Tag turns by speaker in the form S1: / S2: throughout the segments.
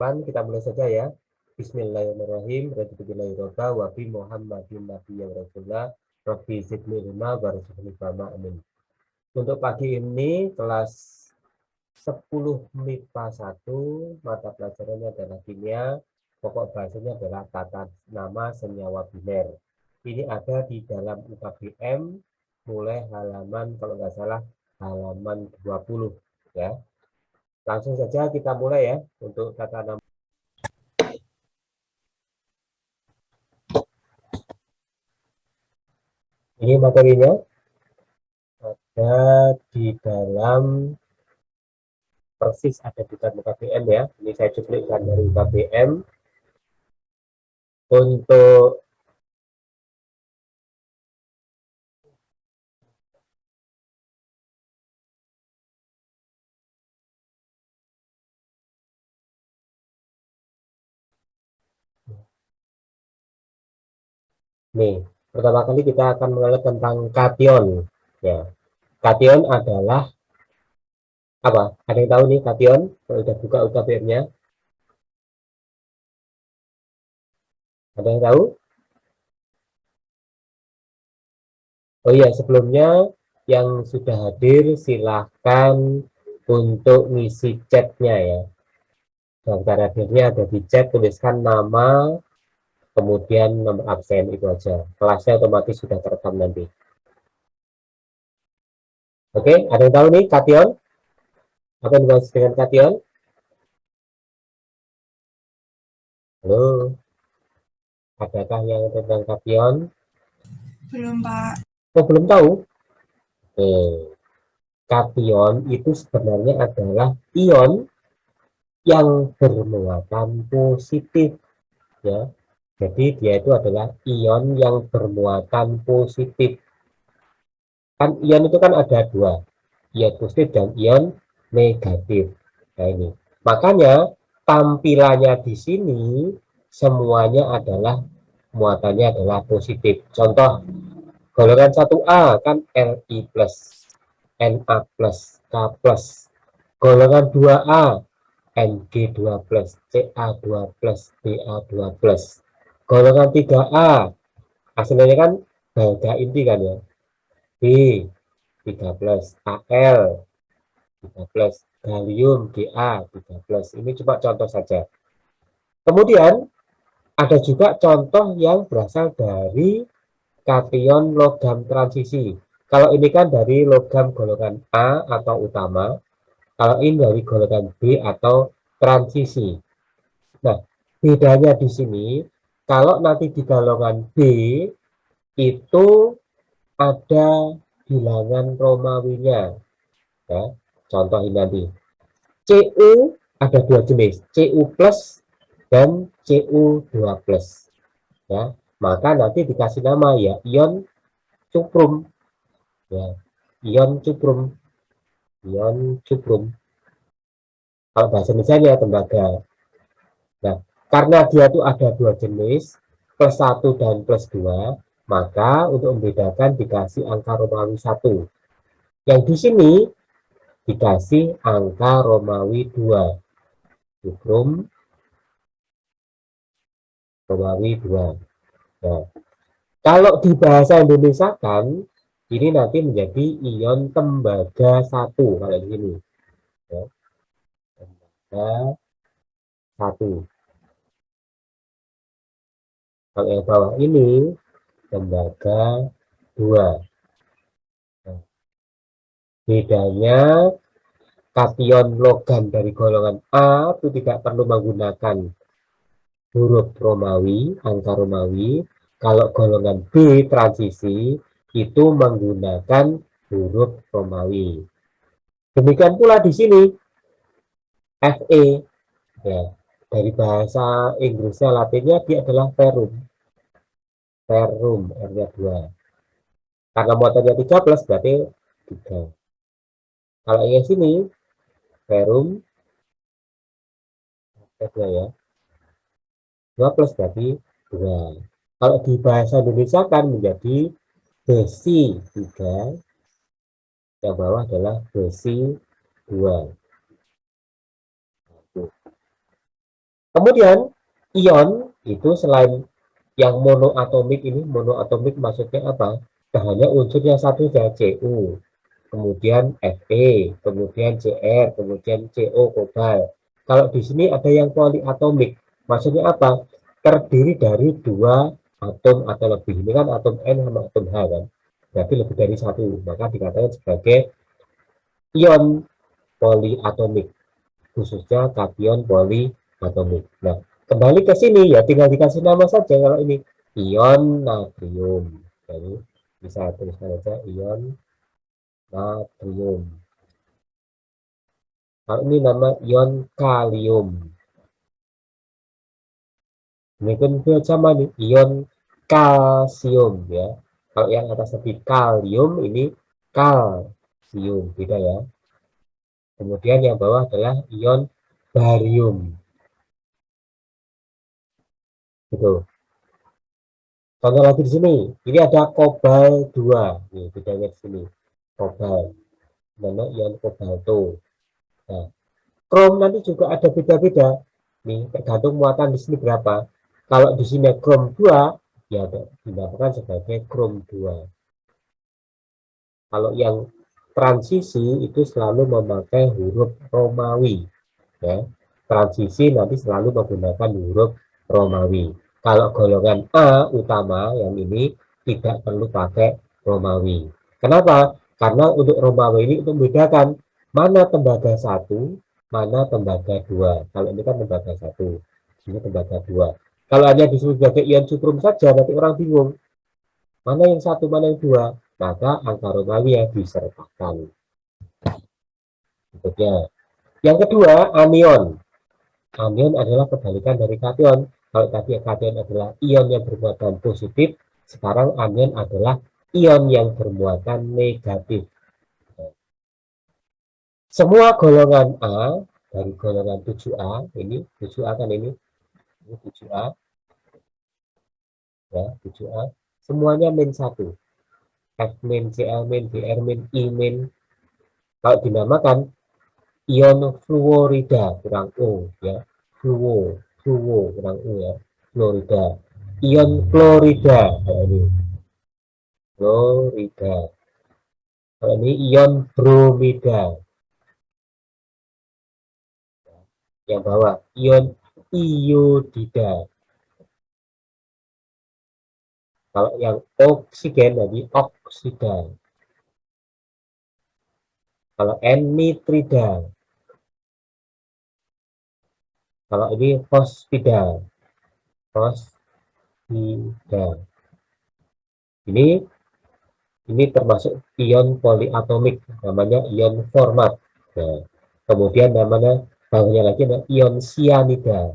S1: Kita mulai saja ya. Bismillahirrahmanirrahim. Radhiyallahu wa bi Muhammadin nabiyyin rasulullah. Rabbi zidni ilma warzuqni fahma. Amin. Untuk pagi ini kelas 10 MIPA 1, mata pelajarannya adalah kimia. Pokok bahasanya adalah tata nama senyawa biner. Ini ada di dalam UKBM mulai halaman kalau nggak salah halaman 20 ya. Langsung saja kita mulai ya untuk tata nama. Ini materinya ada di dalam persis ada di dalam UKBM ya. Ini saya cuplikan dari UKBM. Untuk nih, pertama kali kita akan mengenal tentang kation ya. Kation adalah apa? Ada yang tahu nih kation? Kalau udah buka UKBM-nya, ada yang tahu? Oh iya, sebelumnya yang sudah hadir silahkan untuk ngisi chatnya ya. Daftar hadirnya ada di chat, tuliskan nama, kemudian nomor absen, itu aja. Kelasnya otomatis sudah terekam nanti. Oke, ada yang tahu nih kation? Apa yang dimaksud dengan kation? Halo, adakah yang tentang kation?
S2: Belum, Pak.
S1: Oh, belum tahu? Oke, kation itu sebenarnya adalah ion yang bermuatan positif ya. Jadi dia itu adalah ion yang bermuatan positif. Kan ion itu kan ada dua, ion positif dan ion negatif. Nah ini, makanya tampilannya di sini semuanya adalah muatannya adalah positif. Contoh golongan 1A kan Li plus, Na plus, K plus. Golongan 2A Mg2 plus, Ca2 plus, Ba2 plus. Golongan 3A hasilnya kan baga inti kan ya, B 3 plus, Al 3 plus, gallium Ga 3 plus. Ini cuma contoh saja. Kemudian ada juga contoh yang berasal dari kation logam transisi. Kalau ini kan dari logam golongan A atau utama, kalau ini dari golongan B atau transisi. Nah, bedanya di sini, kalau nanti di golongan B itu ada bilangan Romawinya. Ya, contoh ini nanti. Cu ada dua jenis, Cu plus dan Cu2 plus. Ya, maka nanti dikasih nama ya ion cuprum. Ya, ion cuprum. Ion cuprum. Kalau bahasa Indonesia tembaga. Nah, karena dia tuh ada dua jenis, plus 1 dan plus 2, maka untuk membedakan dikasih angka Romawi 1. Yang di sini dikasih angka Romawi 2. Cuprum Romawi 2. Nah, kalau di bahasa Indonesia kan, ini nanti menjadi ion tembaga 1. Kalau di sini. Ya, tembaga 1. Kalau yang bawah ini tembaga 2. Nah, bedanya kation logam dari golongan A itu tidak perlu menggunakan huruf Romawi, angka Romawi. Kalau golongan B transisi itu menggunakan huruf Romawi. Demikian pula di sini Fe ya, dari bahasa Inggrisnya Latinnya dia adalah ferrum. Ferrum R-nya 2. Karena muatannya 3 plus berarti 3. Kalau yang sini ferrum R-nya ya 2 plus berarti 2. Kalau di bahasa Indonesia kan menjadi besi 3, yang bawah adalah besi 2. Kemudian ion itu selain yang monoatomik ini, monoatomik maksudnya apa? Bahannya unsurnya satu saja, Cu, kemudian Fe, kemudian Cr, kemudian Co, kobalt. Kalau di sini ada yang poliatomik, maksudnya apa? Terdiri dari dua atom atau lebih. Ini kan atom N sama atom H kan, berarti lebih dari satu, maka dikatakan sebagai ion poliatomik, khususnya kation poliatomik. Nah, kembali ke sini ya tinggal dikasih nama saja. Kalau ini ion natrium, jadi bisa tuliskan saja ion natrium. Kalau ini nama ion kalium. Ini kan sama nih ion kalsium ya. Kalau yang atas tadi kalium, ini kalsium, beda ya. Kemudian yang bawah adalah ion barium. Gitu. Contoh lagi di sini, ini ada kobalt 2. Nih, bedanya di sini. Kobalt, mana ion kobalto. Nah, krom nanti juga ada beda-beda. Nih, tergantung muatan di sini berapa. Kalau di sini krom 2, ya dinamakan sebagai krom 2. Kalau yang transisi itu selalu memakai huruf Romawi. Ya, transisi nanti selalu menggunakan huruf Romawi. Kalau golongan A utama yang ini tidak perlu pakai Romawi. Kenapa? Karena untuk Romawi ini untuk membedakan mana tembaga satu, mana tembaga dua. Kalau ini kan tembaga satu, ini tembaga dua. Kalau hanya disebut sebagai ion cuprum saja, nanti orang bingung mana yang satu, mana yang dua. Maka angka Romawi yang disertakan. Berikutnya, yang kedua, anion. Anion adalah kebalikan dari kation. Kalau tadi kation adalah ion yang bermuatan positif, sekarang anion adalah ion yang bermuatan negatif. Semua golongan A, dari golongan 7A, ini 7A kan ini 7A, ya 7A, semuanya min 1. F min, Cl min, Br min, I min. Kalau dinamakan ion fluorida kurang O ya, fluo kurang O ya, fluorida. Ion klorida kayak ini, klorida. Kalau ini ion bromida. Yang bawah ion iodida. Kalau yang oksigen jadi oksida. Kalau N nitrida. Kalau ini fosfida. Fosfida. Ini termasuk ion poliatomik, namanya ion format. Nah, kemudian namanya bawahnya lagi ada ion cyanida.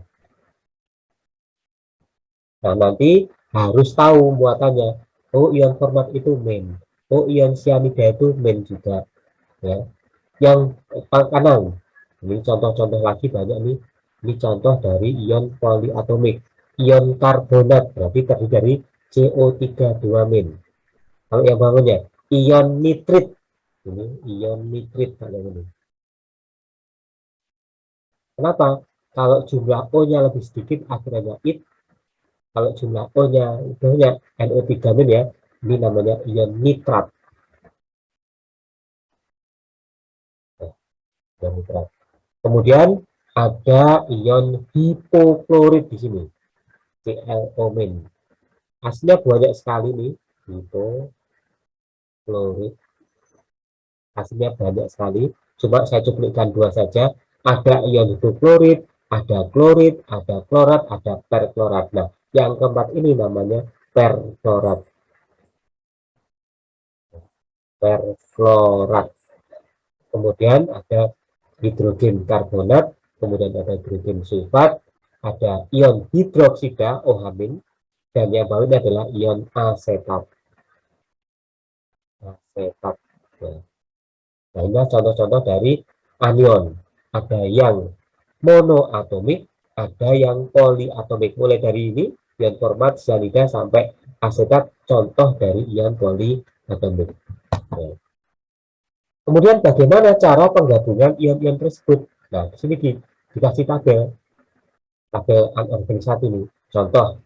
S1: Nah, nanti harus tahu muatannya. Oh, ion format itu min. Oh, ion cyanida itu min juga. Ya. Yang kanan, ini contoh-contoh lagi banyak nih. Ini contoh dari ion poliatomik. Ion karbonat berarti terdiri dari CO3 min. Kalau yang bawahnya ion nitrit, ini ion nitrit kalau ini. Kenapa? Kalau jumlah O-nya lebih sedikit akhirnya it. Kalau jumlah O-nya banyak NO3 min ya, ini namanya ion nitrat. Ion nitrat. Kemudian ada ion hipoklorit di sini, ClO min. Aslinya banyak sekali nih, hipoklorit. Aslinya banyak sekali, cuma saya cuplikan dua saja. Ada ion hidroklorid, ada klorid, ada klorat, ada perklorat. Nah, yang keempat ini namanya perklorat. Perfluorat. Kemudian ada hidrogen karbonat, kemudian ada hidrogen sulfat, ada ion hidroksida OH-, dan yang bawahnya adalah ion asetat. Asetat. Nah, ini contoh-contoh dari anion. Ada yang monoatomik, ada yang poliatomik. Mulai dari ini, ion format, cyanida, sampai asetat, contoh dari ion poliatomik. Nah, kemudian bagaimana cara penggabungan ion-ion tersebut? Nah, di sini dikasih tabel. tabel unorganik 1 nih. Contoh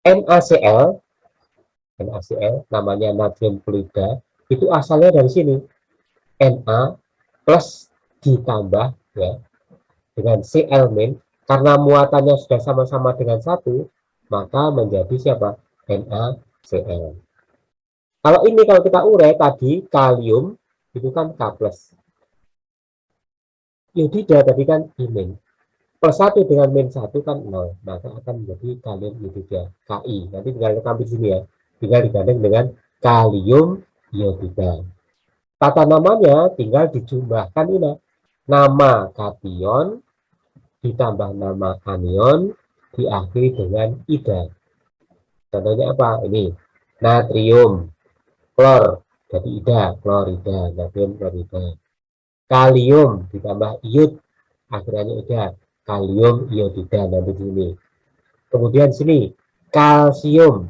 S1: NaCl, NaCl namanya natrium klorida, itu asalnya dari sini. Na plus ditambah ya dengan Cl min, karena muatannya sudah sama-sama dengan satu, maka menjadi siapa? NaCl. Kalau ini kalau kita urai tadi kalium itu kan K plus. Iodida tadi kan I min. Plus 1 dengan min 1 kan 0. Maka akan menjadi kalium iodida Ki. Nanti tinggal rekam di sini ya. Tinggal digandeng dengan kalium iodida. Tata namanya tinggal dijumlahkan ini. Nama kation ditambah nama anion diakhiri dengan ida. Contohnya apa? Ini natrium klor, jadi ida, klorida, natrium klorida. Kalium ditambah iod, akhirnya ida, kalium iodida nanti di sini. Kemudian sini kalsium,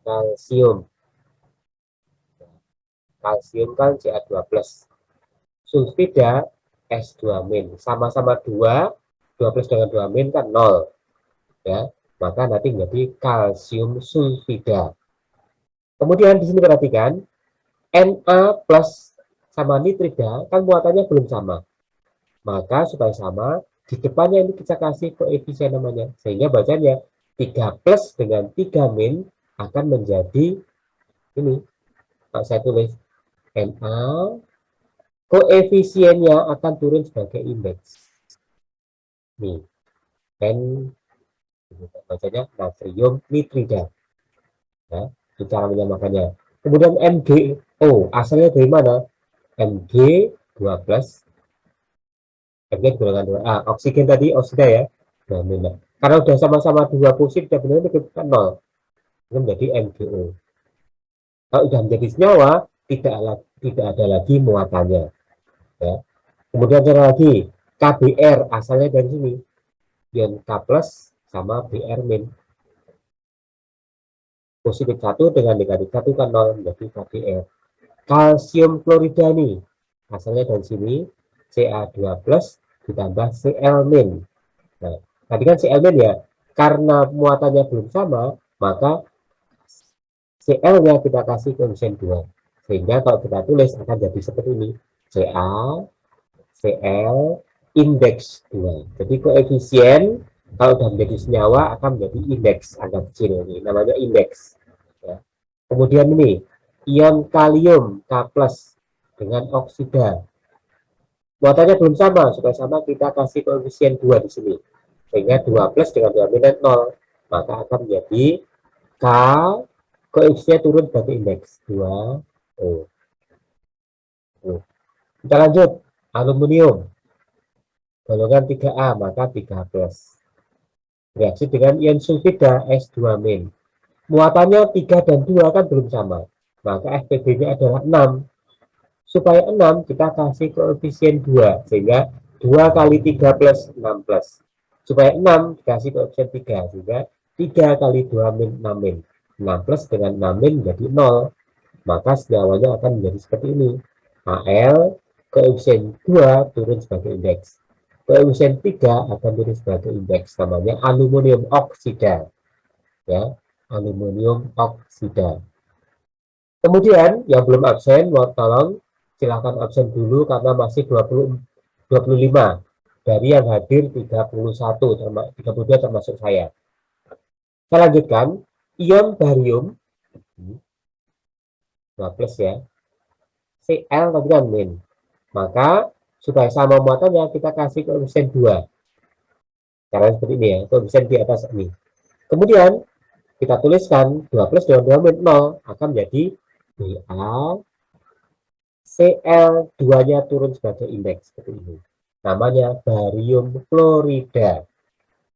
S1: kalsium, kalsium kan Ca2+, sulfida S2 min, sama-sama 2, 2 plus dengan 2 min kan 0 ya, maka nanti menjadi kalsium sulfida. Kemudian di sini perhatikan Na plus sama nitrida kan muatannya belum sama, maka supaya sama di depannya ini kita kasih koefisien namanya, sehingga bacanya 3 plus dengan 3 min akan menjadi ini, saya tulis Na, koefisiennya akan turun sebagai indeks nih, N bacanya natrium nitrida ya, itu cara menyamakannya. Kemudian MgO asalnya dari mana? Mg2 plus, Mg dengan 2A, oksigen tadi oksida ya, nah, karena udah sama-sama 2 positif dan benar kita 0, itu menjadi MgO. Kalau sudah menjadi senyawa tidak ada lagi muatannya ya. Kemudian cara lagi KBr asalnya dari sini, ion K plus sama Br min, positif 1 dengan negatif 1 kan 0, menjadi KBr. Kalsium klorida nih asalnya dari sini, Ca2 plus ditambah Cl min. Nah, tadi kan Cl min ya, karena muatannya belum sama, maka Cl-nya kita kasih koefisien 2. Sehingga kalau kita tulis akan jadi seperti ini. Ca, Cl, indeks 2. Jadi koefisien kalau sudah menjadi senyawa akan menjadi indeks angka kecil ini. Namanya indeks. Ya. Kemudian ini, ion kalium K plus dengan oksida. Muatannya belum sama, supaya sama kita kasih koefisien 2 di sini. Sehingga 2 plus dengan 2 minus 0. Maka akan menjadi K, koefisien turun sebagai indeks 2 O. Kita lanjut, aluminium golongan 3A maka 3 plus. Reaksi dengan ion sulfida S2 min. Muatannya 3 dan 2 kan belum sama, maka FPB-nya adalah 6. Supaya 6 kita kasih koefisien 2, sehingga 2 kali 3 plus 6 plus. Supaya 6 dikasih koefisien 3, sehingga 3 kali 2 min 6 min. 6 plus dengan 6 min menjadi 0, maka senyawanya akan menjadi seperti ini. Al, koefisien 2 turun sebagai indeks. Koefisien 3 akan turun sebagai indeks, namanya aluminium oksida. Ya, aluminium oksida. Kemudian yang belum absen, tolong silahkan absen dulu karena masih 25 dari yang hadir 31, 32 termasuk saya. Kita lanjutkan, ion barium 2 plus ya, Cl tadi kan min, maka supaya sama muatannya kita kasih koefisien 2, cara seperti ini ya, koefisien di atas ini. Kemudian kita tuliskan 2 plus dengan 2 min 0 akan menjadi Ba, Cl 2 nya turun sebagai indeks seperti ini, namanya barium klorida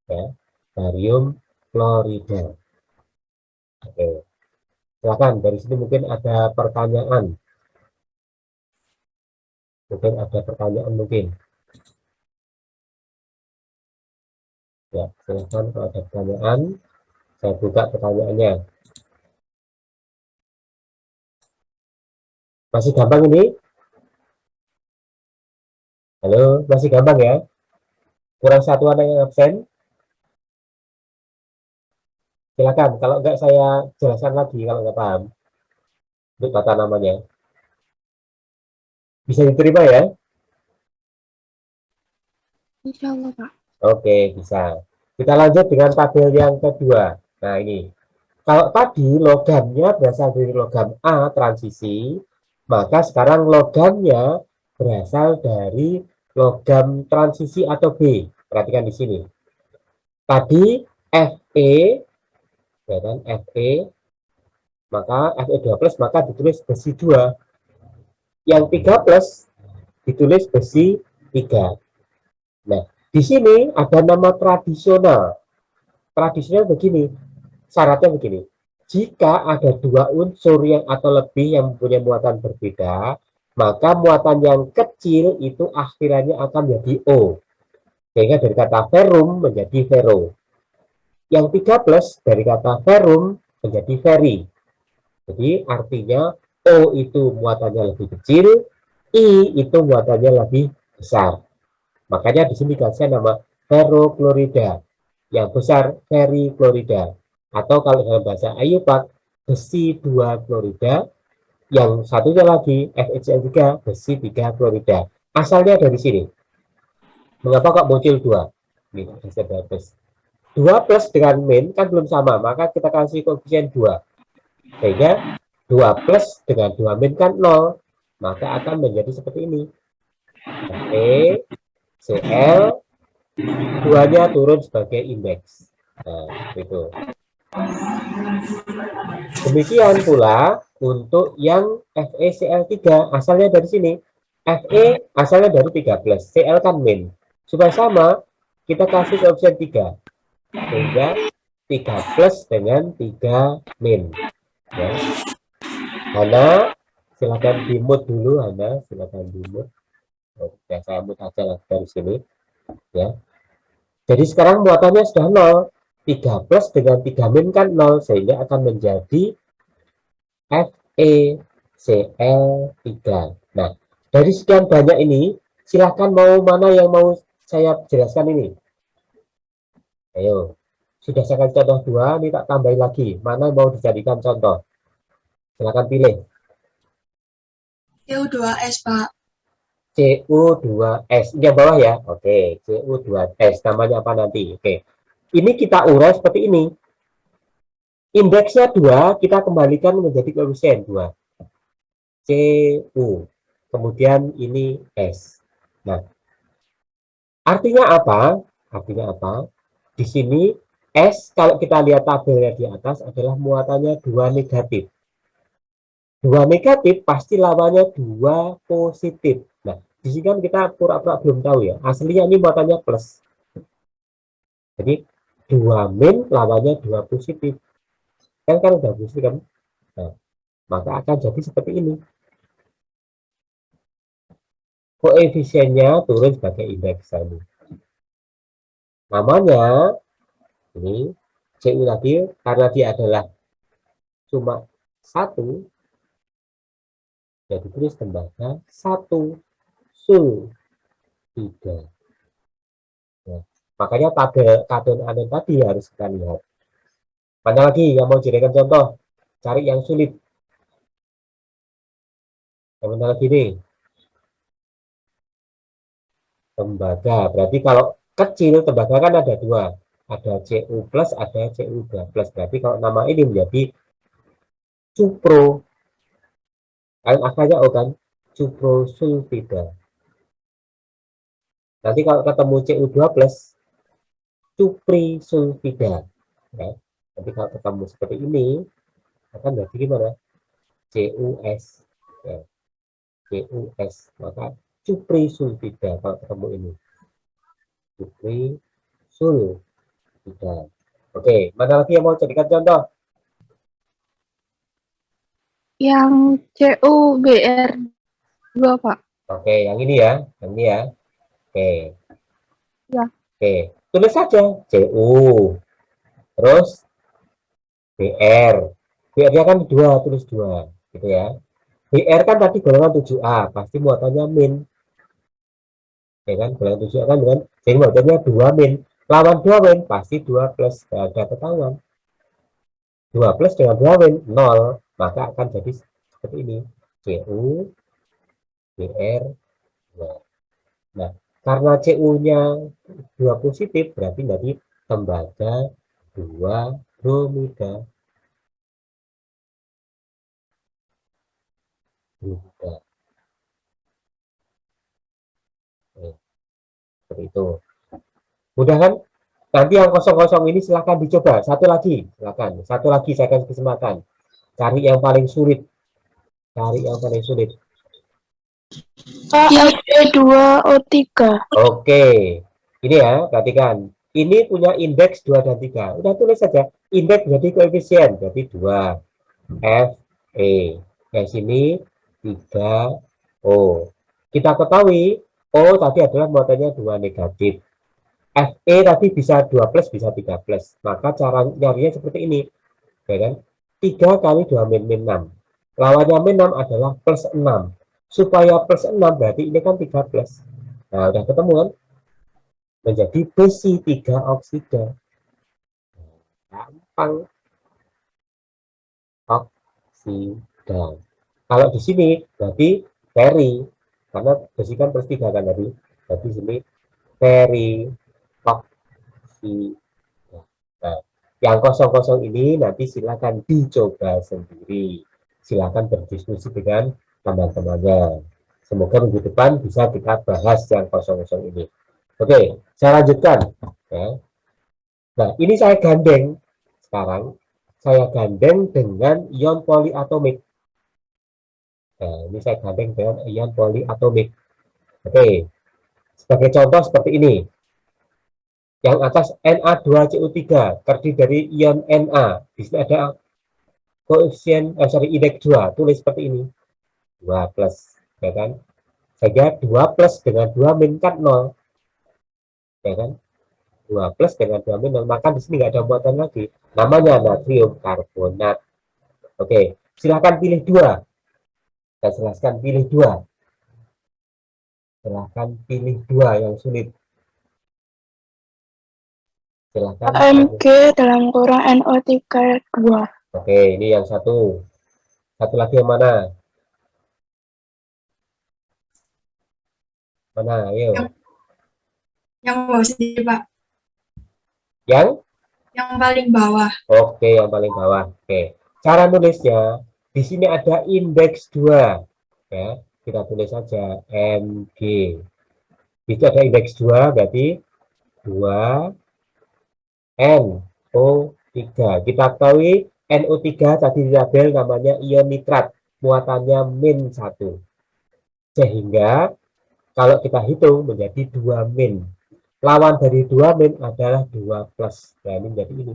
S1: ya, barium klorida. Oke, silakan dari sini mungkin ada pertanyaan, mungkin ya, silakan kalau ada pertanyaan saya buka pertanyaannya. Masih gampang ini? Halo, masih gampang ya? Kurang satu anak yang absen? Silakan, kalau enggak saya jelaskan lagi kalau nggak paham untuk tata namanya. Bisa diterima ya?
S2: Insya Allah, Pak.
S1: Oke, bisa. Kita lanjut dengan tabel yang kedua. Nah, ini. Kalau tadi logamnya berasal dari logam A transisi, maka sekarang logamnya berasal dari logam transisi atau B. Perhatikan di sini. Tadi Fe, ya kan, Fe, maka Fe 2 plus maka ditulis besi 2. Yang 3 plus ditulis besi 3. Nah, di sini ada nama tradisional. Tradisional begini, syaratnya begini. Jika ada dua unsur yang atau lebih yang mempunyai muatan berbeda, maka muatan yang kecil itu akhirannya akan menjadi O. Sehingga dari kata ferrum menjadi ferro. Yang 3 plus dari kata ferrum menjadi ferri. Jadi artinya O itu muatannya lebih kecil, I itu muatannya lebih besar. Makanya di sini dikasih nama ferroklorida. Yang besar ferriklorida. Atau kalau dalam bahasa IUPAC, besi 2 klorida. Yang satunya lagi FeCl3, besi 3 klorida. Asalnya dari sini. Mengapa kok muncul 2? Ini bisa bagus. 2 plus dengan min kan belum sama, maka kita kasih koefisien 2. Sehingga 2 plus dengan 2 min kan 0. Maka akan menjadi seperti ini. FeCl 2-nya turun sebagai indeks. Nah, itu. Demikian pula untuk yang FeCl3 asalnya dari sini. Fe asalnya dari 3 plus, Cl kan min. Supaya sama, kita kasih koefisien 3. Sehingga 3 plus dengan 3 min. Ya. Hana, silakan di-mute dulu, Hana, silakan di-mute. Ya, saya mute aja dari sini. Ya. Jadi sekarang muatannya sudah 0. 3 plus dengan 3 min kan 0, sehingga akan menjadi FeCl3. Nah, dari sekian banyak ini, silahkan mau mana yang mau saya jelaskan ini. Ayo, sudah saya kasih contoh 2, ini tak tambahin lagi. Mana yang mau dijadikan contoh? Silahkan pilih.
S2: CU2S, Pak.
S1: CU2S, ini yang bawah ya. Oke, CU2S, namanya apa nanti? Oke, ini kita urai seperti ini. Indeksnya 2, kita kembalikan menjadi koefisien 2. CU. Kemudian ini S. Nah, artinya apa? Artinya apa? Di sini S, kalau kita lihat tabelnya di atas, adalah muatannya 2 negatif. 2 negatif pasti lawannya 2 positif. Nah, di sini kan kita pura-pura belum tahu ya. Aslinya ini muatannya plus. Jadi 2 min lawannya 2 positif. Kan udah positif kan? Nah, maka akan jadi seperti ini. Koefisiennya turun sebagai indeks ini. Namanya ini CU lagi karena dia adalah cuma 1, jadi tulis tembaga 1 sul 3. Nah, makanya tabel kadon anen tadi harus kita lihat. Mana lagi yang mau jadikan contoh? Cari yang sulit. Yang mana lagi nih? Tembaga. Berarti kalau kecil tembaga kan ada 2. Ada Cu plus, ada Cu2 plus. Berarti kalau nama ini menjadi cupro. Akhirnya O kan? Cuprosulfida. Nanti kalau ketemu Cu2 plus, cuprisulfida. Ya. Nanti kalau ketemu seperti ini, akan jadi gimana? CuS. Ya. CuS. Maka cuprisulfida kalau ketemu ini. Cuprisulfida. Oke, mana lagi yang mau jadikan contoh?
S2: Yang CuBr2, Pak.
S1: Oke, yang ini ya. Yang ini ya. Oke.
S2: Ya.
S1: Oke, tulis saja Cu. Terus BR. BR-nya kan 2, tulis 2. Gitu ya. BR kan tadi golongan 7A, pasti muatannya min. ya kan, bilangan 7 kan dengan jadi modelnya 2 min, lawan 2 min pasti 2 plus, ada ketahuan 2 plus dengan 2 min 0, maka akan jadi seperti ini, CU BR. Nah, karena CU-nya 2 positif, berarti nanti tembaga 2 bromida. Bromida. Seperti itu. Mudah kan? Nanti yang kosong-kosong ini silahkan dicoba. Satu lagi, silahkan. Satu lagi saya kasih kesempatan. Cari yang paling sulit. Cari yang paling sulit.
S2: Yang Fe2O3.
S1: Oke. Ini ya, perhatikan. Ini punya indeks 2 dan 3. Udah tulis saja. Indeks jadi koefisien. Jadi 2. F, E. Yang sini 3, O. Kita ketahui, O tadi adalah muatannya 2 negatif. FE tadi bisa 2 plus, bisa 3 plus. Maka cara nyarinya seperti ini. Ya kan? 3 kali 2 min, min 6. Lawannya min 6 adalah plus 6. Supaya plus 6 berarti ini kan 3 plus. Nah, udah ketemu kan? Menjadi besi 3 oksida. Gampang. Oksida. Kalau di sini berarti feri. Karena besi kan plus 3 kan tadi. Berarti sini feri oksida. Nah, yang kosong-kosong ini nanti silakan dicoba sendiri. Silakan berdiskusi dengan teman-temannya. Semoga minggu depan bisa kita bahas yang kosong-kosong ini. Oke, saya lanjutkan. Ya. Nah, ini saya gandeng sekarang. Saya gandeng dengan ion poliatomik. Nah, ini saya gandeng dengan ion poliatomik. Oke, sebagai contoh seperti ini. Yang atas Na2CO3 terdiri dari ion Na. Di sini ada koefisien, indeks 2, tulis seperti ini. 2 plus, ya kan? Sehingga 2 plus dengan 2 min kan 0, ya kan? 2 plus dengan 2 min 0, maka di sini nggak ada muatan lagi. Namanya natrium karbonat. Oke, silahkan pilih 2. Saya jelaskan pilih 2. Silahkan pilih 2 yang sulit. Silahkan.
S2: AMG dalam kurang NO3 2.
S1: Oke, ini yang satu. Satu lagi yang mana? Mana? Ayo.
S3: Yang bawah sendiri, Pak.
S1: Yang?
S3: Yang paling bawah.
S1: Oke, yang paling bawah. Oke. Cara nulisnya, di sini ada indeks 2. Ya, kita tulis saja MG. Itu ada indeks 2, berarti 2 NO3. Kita ketahui NO3 tadi di tabel namanya ion nitrat. Muatannya min 1. Sehingga kalau kita hitung menjadi 2 min. Lawan dari 2 min adalah 2 plus. Nah, ini menjadi ini.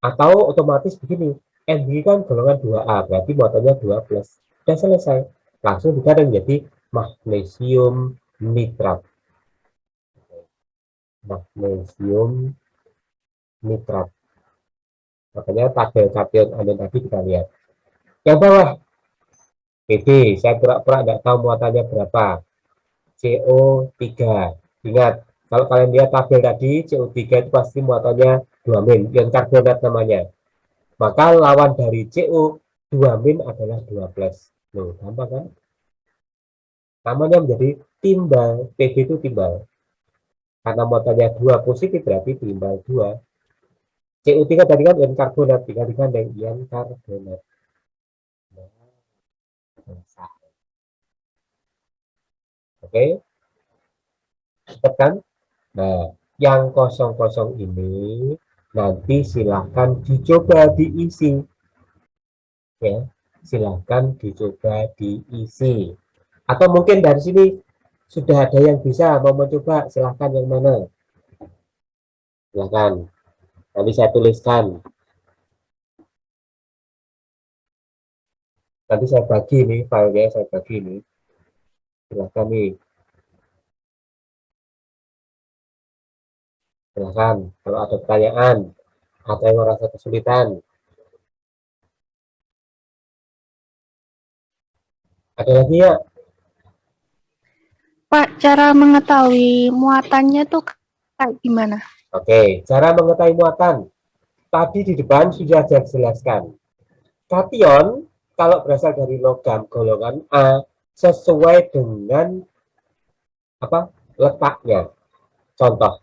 S1: Atau otomatis begini, Mg kan golongan 2A, berarti muatannya 2 plus. Sudah selesai. Langsung diganti menjadi magnesium nitrat. Magnesium nitrat. Makanya tabel kation anion tadi kita lihat. Yang bawah, PD, saya pura-pura tidak tahu muatannya berapa. CO3. Ingat, kalau kalian lihat tabel tadi, CO3 itu pasti muatannya 2 min, ion karbonat namanya. Maka lawan dari CO 2 min adalah 2 plus. Loh, gampang kan? Namanya menjadi timbal. PB itu timbal. Karena muatannya 2 positif berarti timbal 2. CO3 tadi kan ion karbonat, tinggal digandeng ion karbonat. Oke, cepat kan? Nah, yang kosong-kosong ini nanti silahkan dicoba diisi. Ya, silahkan dicoba diisi. Atau mungkin dari sini sudah ada yang bisa mau mencoba, silahkan yang mana? Silahkan. Nanti saya tuliskan. Nanti saya bagi nih filenya, saya bagi nih. Silahkan nih. Silahkan. Kalau ada pertanyaan, ada yang merasa kesulitan, ada lagi ya?
S2: Pak, cara mengetahui muatannya tuh kayak gimana?
S1: Oke, cara mengetahui muatan. Tadi di depan sudah saya jelaskan. Kation kalau berasal dari logam golongan A sesuai dengan apa letaknya. Contoh,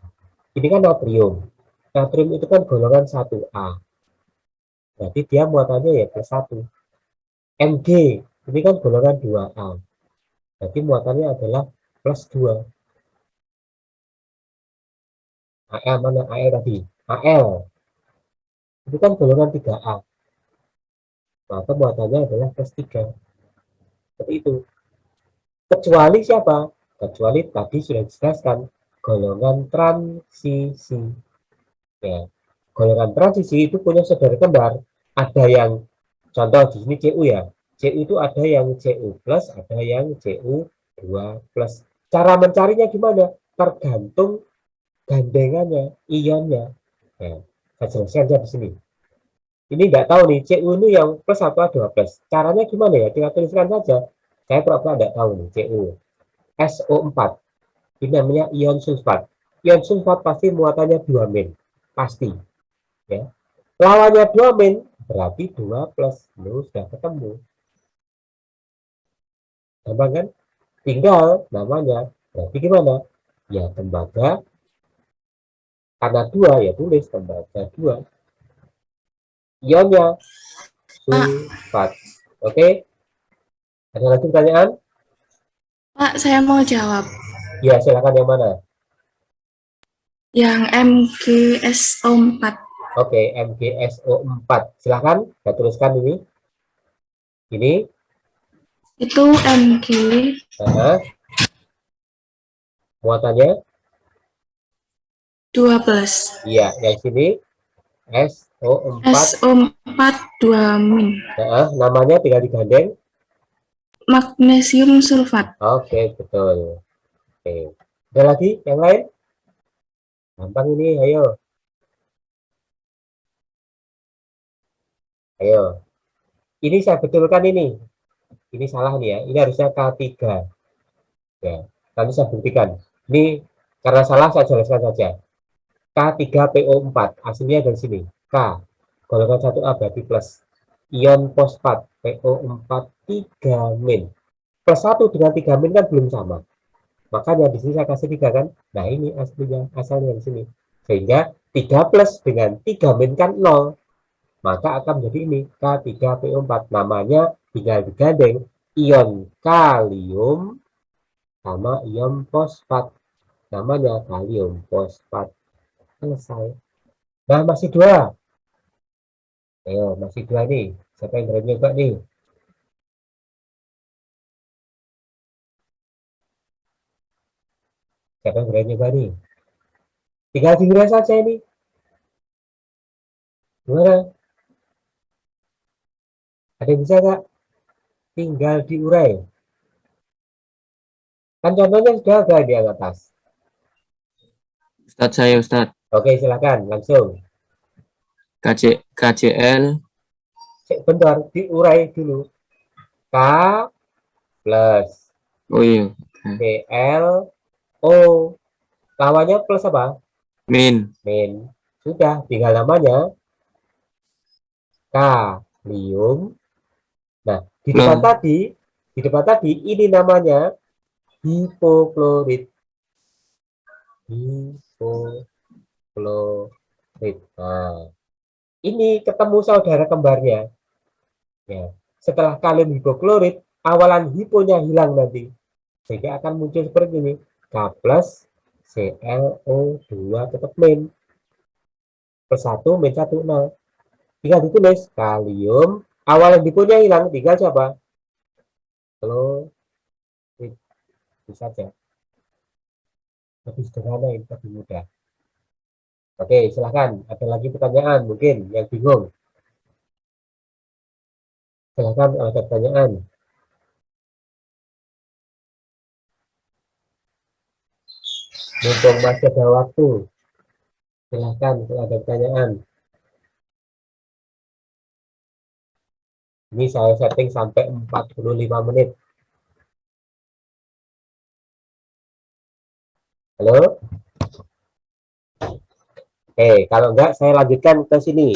S1: ini kan natrium. Natrium itu kan golongan 1A. Berarti dia muatannya ya plus 1. Mg ini kan golongan 2A. Berarti muatannya adalah plus 2. Al mana Al tadi? Al itu kan golongan 3A. Maka muatannya adalah plus 3. Seperti itu. Kecuali siapa? Kecuali tadi sudah dijelaskan golongan transisi. Ya, golongan transisi itu punya saudara kembar. Ada yang contoh di sini Cu ya. Cu itu ada yang Cu plus, ada yang Cu2 plus. Cara mencarinya gimana? Tergantung gandengannya, ionnya. Nah, saya jelaskan aja di sini. Ini nggak tahu nih, Cu ini yang plus atau 2 plus. Caranya gimana ya? Tinggal tuliskan saja. Saya pura-pura nggak tahu nih, Cu. SO4. Ini namanya ion sulfat. Ion sulfat pasti muatannya 2 min. Pasti. Ya. Lawannya 2 min, berarti 2 plus. Ini sudah ketemu. Gampang kan? Tinggal namanya. Berarti gimana? Ya, tembaga. Karena 2, ya tulis tembaga 2. Ionnya sulfat. Oke? Ada lagi pertanyaan?
S4: Pak, saya mau jawab.
S1: Ya, silakan yang mana?
S4: Yang MgSO4.
S1: Oke, MgSO4. Silakan, saya tuliskan ini. Ini.
S4: Itu Mg
S1: Muatannya?
S4: 12.
S1: Iya, yang sini SO4.
S4: SO4 2 min.
S1: Namanya tinggal digandeng.
S4: Magnesium sulfat.
S1: Oke, betul. Oke. Ada lagi yang lain? Gampang ini, ayo. Ayo. Ini saya betulkan ini. Ini salah nih ya. Ini harusnya K3. Ya, nanti saya buktikan. Ini karena salah saya jelaskan saja. K3PO4 aslinya dari sini. K golongan 1A berarti plus. Ion fosfat PO4 3 min. Plus 1 dengan 3 min kan belum sama. Makanya di sini saya kasih 3 kan. Nah, ini aslinya asalnya di sini. Sehingga 3 plus dengan 3 min kan 0. Maka akan menjadi ini K3PO4. Namanya tinggal digandeng ion kalium sama ion fosfat. Namanya kalium fosfat. Selesai. Nah, masih 2. Ayo, masih 2 nih. Siapa yang berani nyoba nih? Siapa yang berani nyoba nih? Tinggal diurai saja ini. Gimana? Ada yang bisa nggak? Tinggal diurai. Kan contohnya sudah ada di atas.
S5: Ustadz saya Ustadz.
S1: Oke, silakan langsung.
S5: KCl.
S1: Bentar, diurai dulu. K plus
S5: Oh iya.
S1: Cl O. Lawannya plus apa?
S5: Min.
S1: Min. Sudah, tinggal namanya kalium. Nah, di depan tadi ini namanya hipoklorit. Hipoklorit. Nah, ini ketemu saudara kembarnya. Ya, setelah kalium hipoklorit, awalan hiponya hilang nanti. Sehingga akan muncul seperti ini. K plus ClO2 tetap min. Plus 1, min 1, 0. Tinggal ditulis kalium. Awalan hiponya hilang, tinggal siapa? Klorid. Bisa saja. Lebih sederhana ini, lebih mudah. Oke, silahkan. Ada lagi pertanyaan mungkin yang bingung. Silahkan ada pertanyaan. Mumpung masih ada waktu. Silahkan kalau ada pertanyaan. Ini saya setting sampai 45 menit. Halo? Kalau enggak saya lanjutkan ke sini.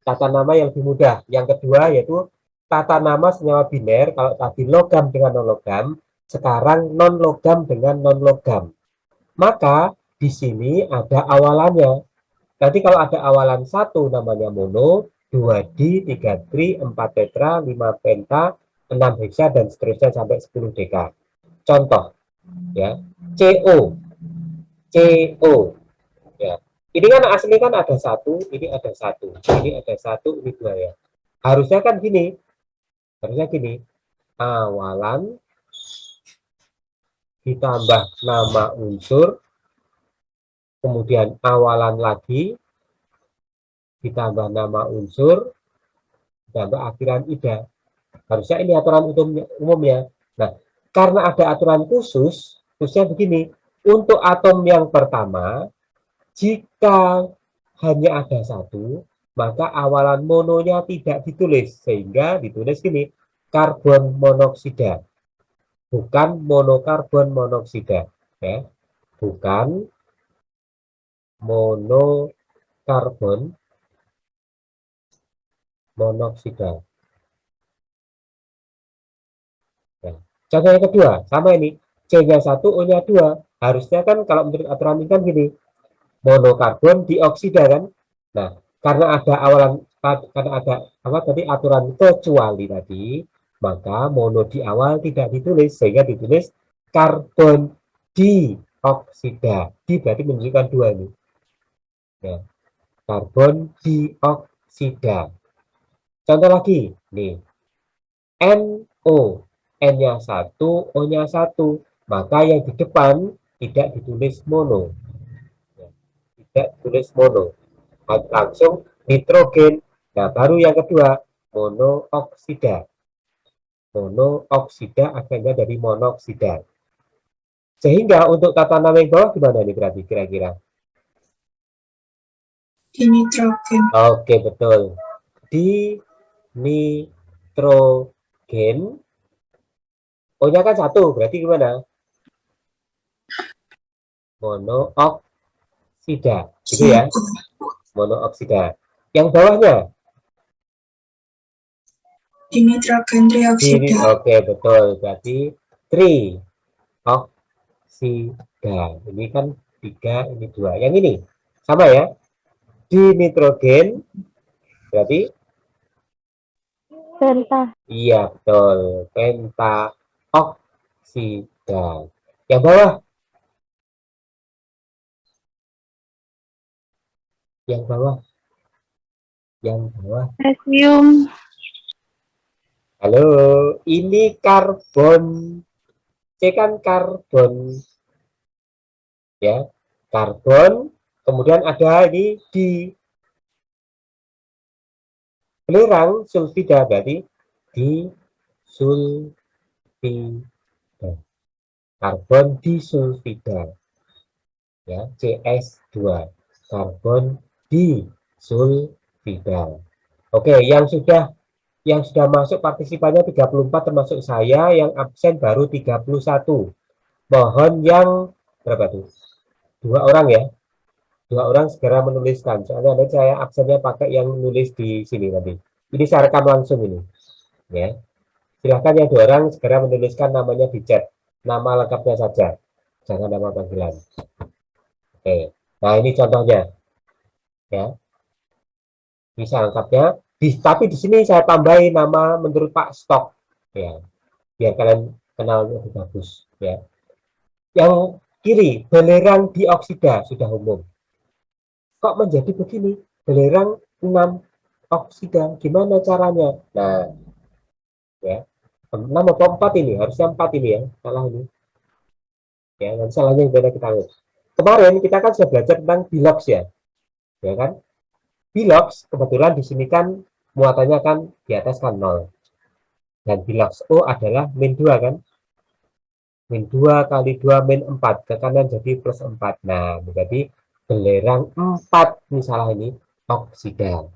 S1: Tata nama yang lebih mudah. Yang kedua yaitu tata nama senyawa biner. Kalau tadi logam dengan non-logam, sekarang non-logam dengan non-logam. Maka di sini ada awalannya. Nanti kalau ada awalan 1 namanya mono, 2 di, 3 tri, 4 tetra, 5 penta, 6 heksa, dan seterusnya sampai 10 deka. Contoh, ya, CO, CO, ya. Ini kan asli kan ada 1, ini ada 1, ini ada 1, ini 2 ya. Harusnya kan gini, awalan ditambah nama unsur, kemudian awalan lagi, ditambah nama unsur, ditambah akhiran ida. Harusnya ini aturan umumnya. Nah, karena ada aturan khususnya begini, untuk atom yang pertama, jika hanya ada 1, maka awalan mononya tidak ditulis, sehingga ditulis gini, karbon monoksida, bukan monokarbon monoksida, ya, bukan monokarbon monoksida. Ya. Contoh yang kedua, sama ini, C-nya 1, O-nya 2. Harusnya kan kalau menurut aturan ini kan gini, monokarbon dioksida kan. Nah, karena ada aturan kecuali tadi, maka mono di awal tidak ditulis, sehingga ditulis karbon dioksida. Di berarti menunjukkan 2 ini. Ya, karbon dioksida. Contoh lagi, nih, NO, N-nya 1, O-nya 1, maka yang di depan tidak ditulis mono. Tidak tulis mono, langsung nitrogen. Nah, baru yang kedua monooksida. Monooksida akhirnya dari monoksida. Sehingga untuk tata nama yang bawah gimana nih berarti kira-kira?
S3: Dinitrogen.
S1: Oke, betul. Dinitrogen. O-nya kan 1, berarti gimana? Monooksida, gitu ya? Monooksida. Yang bawahnya?
S3: Dinitrogen trioksida.
S1: Oke, betul. Berarti trioksida. Ini kan 3, ini 2. Yang ini sama ya? Dinitrogen berarti?
S2: Penta.
S1: Iya, betul. Pentaoksida. Yang bawah? Yang bawah? Yang bawah?
S2: Magnesium.
S1: Halo, ini karbon. C kan karbon. Ya, karbon. Kemudian ada ini di belerang sulfida, berarti di sulfida. Karbon disulfida. Ya, CS2. Karbon disulfida. Oke, yang sudah masuk partisipannya 34 termasuk saya, yang absen baru 31. Mohon yang berapa tuh? 2 orang ya. 2 orang segera menuliskan. Soalnya nanti saya absennya pakai yang nulis di sini nanti. Ini saya rekam langsung ini. Ya. Silahkan yang 2 orang segera menuliskan namanya di chat. Nama lengkapnya saja. Jangan nama panggilan. Oke. Nah, ini contohnya. Ya. Bisa lengkapnya. Tapi di sini saya tambahin nama menurut Pak Stok. Ya. Biar kalian kenal lebih bagus. Ya. Yang kiri, belerang dioksida sudah umum. Kok menjadi begini? Belerang 6 oksida, gimana caranya? Nah, ya, 6 atau 4 ini, harusnya 4 ini ya, salah ini. Ya, dan salahnya yang beda kita lihat. Kemarin kita kan sudah belajar tentang bilox ya, ya kan? Bilox kebetulan di sini kan muatannya kan di atas kan 0. Dan bilox O adalah min 2 kan? Min 2 kali 2 min 4, ke kanan jadi plus 4. Nah, berarti belerang 4, misalnya ini, oksida.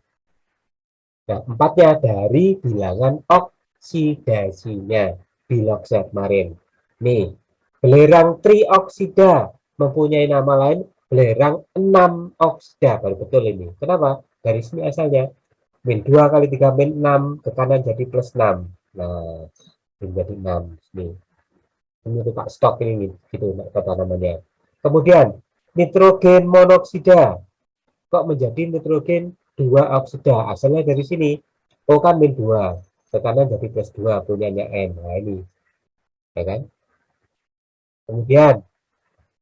S1: Nah, 4-nya dari bilangan oksidasinya, biloxnya kemarin. Nih, belerang trioksida, mempunyai nama lain belerang 6 oksida. Baru betul ini. Kenapa? Dari sini asalnya. Min 2 kali 3 min 6, ke kanan jadi plus 6. Nah, menjadi 6. Ini untuk Pak stok ini, gitu kata namanya. Kemudian, nitrogen monoksida. Kok menjadi nitrogen 2 oksida? Asalnya dari sini. O kan min 2, ke kanan jadi plus 2, punyanya N. Nah, ini. Ya kan? Kemudian,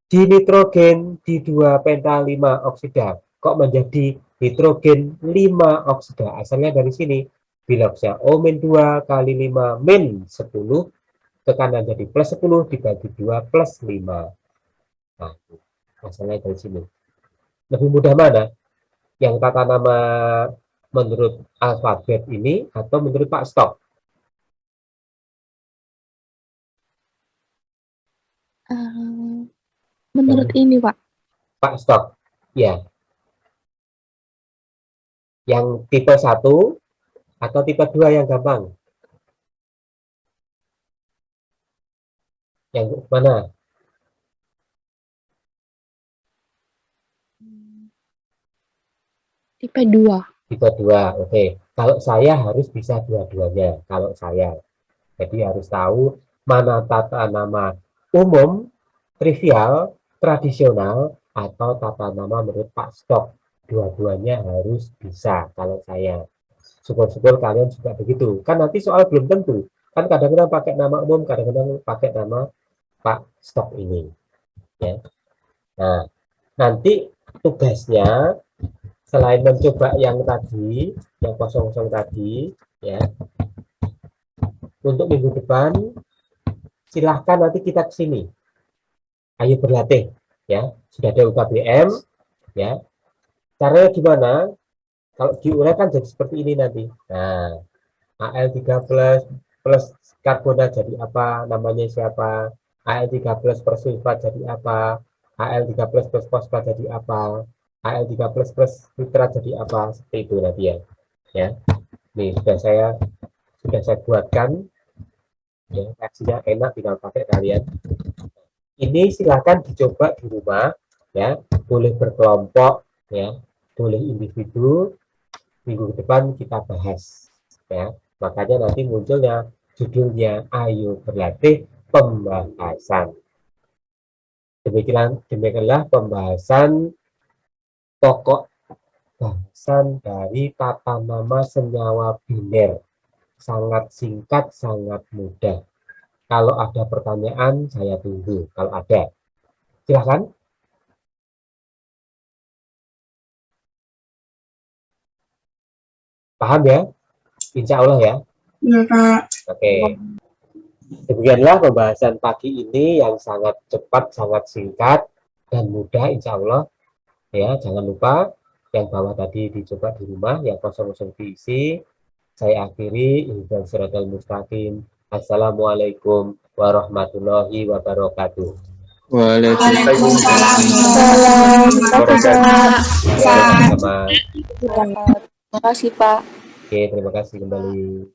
S1: dinitrogen di 2 penta 5 oksida. Kok menjadi nitrogen 5 oksida? Asalnya dari sini. Biloxnya O-2 kali 5 min 10, ke kanan jadi plus 10 dibagi 2 plus 5. Nah, asalnya dari sini. Lebih mudah mana? Yang tata nama menurut alfabet ini atau menurut Pak Stok?
S2: Menurut ini, Pak.
S1: Pak Stok, ya. Yang tipe 1 atau tipe 2 yang gampang? Yang mana?
S2: Tipe 2.
S1: Tipe 2, oke. Kalau saya harus bisa dua-duanya, kalau saya. Jadi harus tahu mana tata nama umum, trivial, tradisional, atau tata nama menurut Pak Stok. Dua-duanya harus bisa kalau saya. Syukur-syukur kalian juga begitu. Kan nanti soal belum tentu. Kan kadang-kadang pakai nama umum, kadang-kadang pakai nama Pak Stok ini. Ya. Nah, nanti tugasnya selain mencoba yang tadi, yang kosong-kosong tadi, ya, untuk minggu depan silahkan nanti kita ke sini. Ayo berlatih, ya. Sudah ada UKBM, ya. Caranya gimana? Kalau diuraikan jadi seperti ini nanti. Nah, Al3 plus karbonat jadi apa? Namanya siapa? Al3 plus persulfat jadi apa? Al3 plus fosfat jadi apa? Al3 plus nitrat jadi apa? Seperti itu nanti ya. Ya. Nih sudah saya buatkan. Ya, reaksinya enak tinggal pakai kalian. Ini silahkan dicoba di rumah, ya. Boleh berkelompok, ya. Boleh individu. Minggu depan kita bahas, ya. Makanya nanti munculnya judulnya Ayo Berlatih Pembahasan. Demikianlah pembahasan pokok bahasan dari tata nama senyawa biner. Sangat singkat, sangat mudah. Kalau ada pertanyaan, saya tunggu. Kalau ada, silakan. Paham ya? Insya Allah ya.
S3: Ya, Pak.
S1: Oke. Demikianlah pembahasan pagi ini yang sangat cepat, sangat singkat, dan mudah insya Allah. Ya, jangan lupa yang bawah tadi dicoba di rumah, yang kosong-kosong diisi. Saya akhiri, ihdinas siratal mustaqim. Assalamualaikum warahmatullahi wabarakatuh.
S3: Waalaikumsalam.
S1: Sama-sama.
S4: Terima kasih, Pak.
S1: Oke, terima kasih kembali.